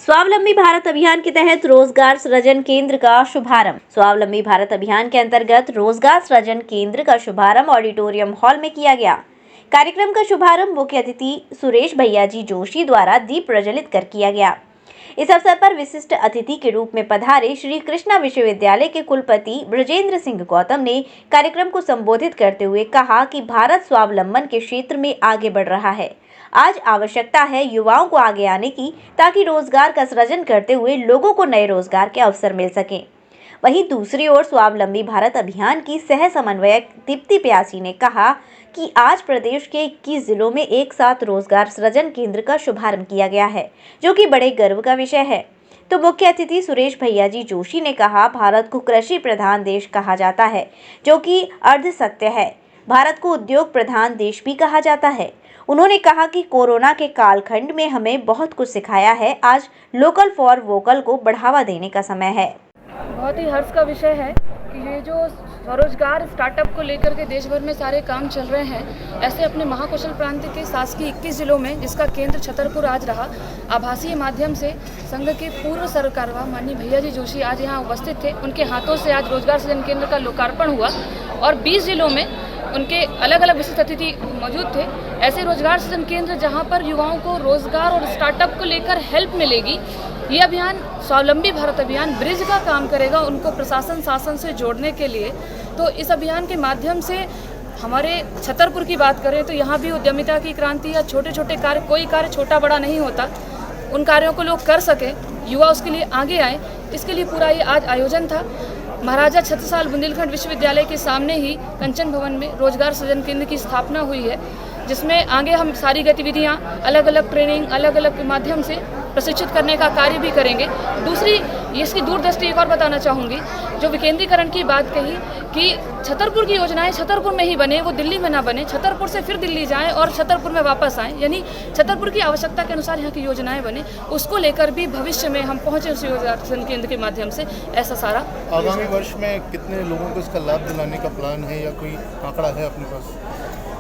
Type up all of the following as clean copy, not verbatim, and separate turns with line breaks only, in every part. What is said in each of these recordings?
स्वावलंबी भारत अभियान के तहत रोजगार सृजन केंद्र का शुभारंभ। स्वावलंबी भारत अभियान के अंतर्गत रोजगार सृजन केंद्र का शुभारंभ ऑडिटोरियम हॉल में किया गया। कार्यक्रम का शुभारंभ मुख्य अतिथि सुरेश भैयाजी जोशी द्वारा दीप प्रज्वलित कर किया गया। इस अवसर पर विशिष्ट अतिथि के रूप में पधारे श्री कृष्णा विश्वविद्यालय के कुलपति ब्रजेंद्र सिंह गौतम ने कार्यक्रम को संबोधित करते हुए कहा कि भारत स्वावलंबन के क्षेत्र में आगे बढ़ रहा है। आज आवश्यकता है युवाओं को आगे आने की, ताकि रोजगार का सृजन करते हुए लोगों को नए रोजगार के अवसर मिल सकें। वहीं दूसरी ओर स्वावलंबी भारत अभियान की सह समन्वयक दीप्ति प्यासी ने कहा कि आज प्रदेश के 21 जिलों में एक साथ रोजगार सृजन केंद्र का शुभारंभ किया गया है, जो कि बड़े गर्व का विषय है। तो मुख्य अतिथि सुरेश भैयाजी जोशी ने कहा, भारत को कृषि प्रधान देश कहा जाता है, जो कि अर्ध सत्य है। भारत को उद्योग प्रधान देश भी कहा जाता है। उन्होंने कहा कि कोरोना के कालखंड में हमें बहुत कुछ सिखाया है। आज लोकल फॉर वोकल को बढ़ावा देने का समय है।
बहुत ही हर्ष का विषय है कि ये जो स्वरोजगार स्टार्टअप को लेकर के देश भर में सारे काम चल रहे हैं, ऐसे अपने महाकौशल प्रांत के शासकीय 21 जिलों में, जिसका केंद्र छतरपुर आज रहा, आभासी माध्यम से संघ के पूर्व सरकारवा माननीय भैयाजी जोशी आज यहाँ उपस्थित थे। उनके हाथों से आज रोजगार सृजन केंद्र का लोकार्पण हुआ और 20 जिलों में उनके अलग अलग विशिष्ट अतिथि मौजूद थे। ऐसे रोजगार सृजन केंद्र जहां पर युवाओं को रोजगार और स्टार्टअप को लेकर हेल्प मिलेगी। ये अभियान स्वावलंबी भारत अभियान ब्रिज का काम करेगा उनको प्रशासन शासन से जोड़ने के लिए। तो इस अभियान के माध्यम से हमारे छतरपुर की बात करें तो यहाँ भी उद्यमिता की क्रांति या छोटे छोटे कार्य, कोई कार्य छोटा बड़ा नहीं होता, उन कार्यों को लोग कर सके, युवा उसके लिए आगे आए, इसके लिए पूरा ये आज आयोजन था। महाराजा छत्रसाल बुंदेलखंड विश्वविद्यालय के सामने ही कंचन भवन में रोजगार सृजन केंद्र की स्थापना हुई है, जिसमें आगे हम सारी गतिविधियां अलग अलग ट्रेनिंग अलग अलग माध्यम से प्रशिक्षित करने का कार्य भी करेंगे। दूसरी इसकी दूरदृष्टि एक और बताना चाहूँगी, जो विकेंद्रीकरण की बात कही कि छतरपुर की योजनाएं छतरपुर में ही बने, वो दिल्ली में ना बने, छतरपुर से फिर दिल्ली जाएं और छतरपुर में वापस आएं, यानी छतरपुर की आवश्यकता के अनुसार यहाँ की योजनाएं बने, उसको लेकर भी भविष्य में हम पहुँचे उस रोजगार केंद्र के माध्यम से। ऐसा सारा
आगामी वर्ष में कितने लोगों को इसका लाभ दिलाने का प्लान है या कोई आंकड़ा है अपने पास?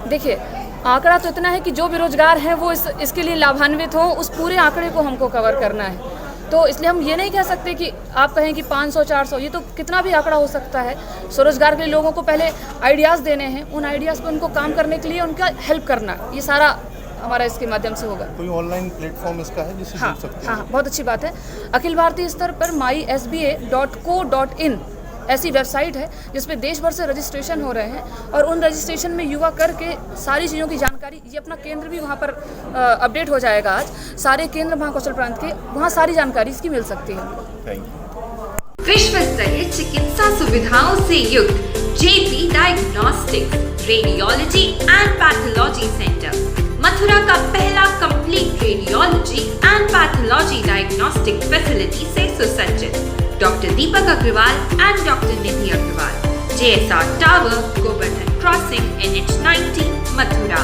देखिए, आंकड़ा तो इतना है कि जो बेरोजगार हैं वो इसके लिए लाभान्वित हों, उस पूरे आंकड़े को हमको कवर करना है। तो इसलिए हम ये नहीं कह सकते कि आप कहें कि 500 400, ये तो कितना भी आंकड़ा हो सकता है। स्वरोजगार के लिए लोगों को पहले आइडियाज़ देने हैं, उन आइडियाज़ पर उनको काम करने के लिए उनका हेल्प करना, ये सारा हमारा इसके माध्यम से होगा।
कोई ऑनलाइन प्लेटफॉर्म इसका है जिससे जुड़ सकते हैं?
हाँ, बहुत अच्छी बात है। अखिल भारतीय स्तर पर mysba.co.in ऐसी वेबसाइट है जिसपे देश भर से रजिस्ट्रेशन हो रहे हैं और उन रजिस्ट्रेशन में युवा करके सारी चीज़ों की जानकारी, ये अपना केंद्र भी वहाँ पर अपडेट हो जाएगा। आज सारे केंद्र महाकौशल प्रांत के, वहाँ सारी जानकारी इसकी मिल सकती है।
Thank you.
विश्व स्तरीय चिकित्सा सुविधाओं से युक्त JP diagnostics radiology and pathology centre, Mathura का पहला complete radiology and pathology diagnostic facility से सुसज्जित। Doctor Deepak Agarwal and doctor Nidhi Agarwal, JSR tower, Govardhan crossing, NH 90, Mathura.